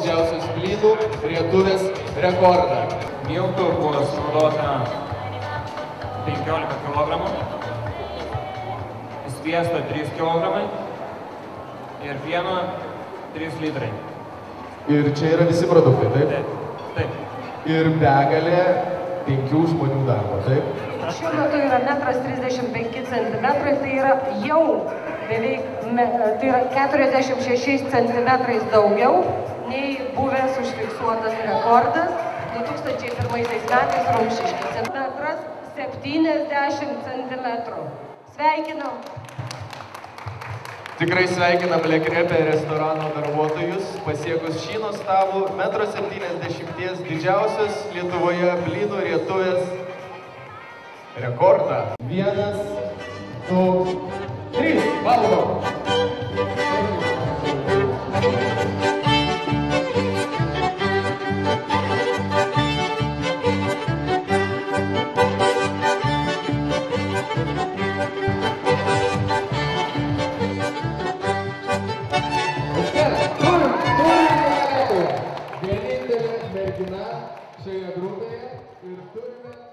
didžiausios blynų rietuvės rekordą. Miltų buvo sunaudota 15 kg, sviesto 3 kg ir pieno 3 litrai. Ir čia yra visi produktai, taip? Taip. Ir begalė 5 žmonių darbo, taip? Šiuo metu yra 1,35 cm, tai yra jau beveik, tai yra 46 cm daugiau nei buvęs užfiksuotas rekordas 2001 metais Rumšiškėse. 1,70 cm. Sveikinam! Tikrai sveikinam Le Crêpe restorano darbuotojus, pasiekus šį nuostabų 1,70 m didžiausios Lietuvoje blynų rietuvės rekordą. 1, 2, 3, valgom! Vienintelė mergina šioje grupėje ir turime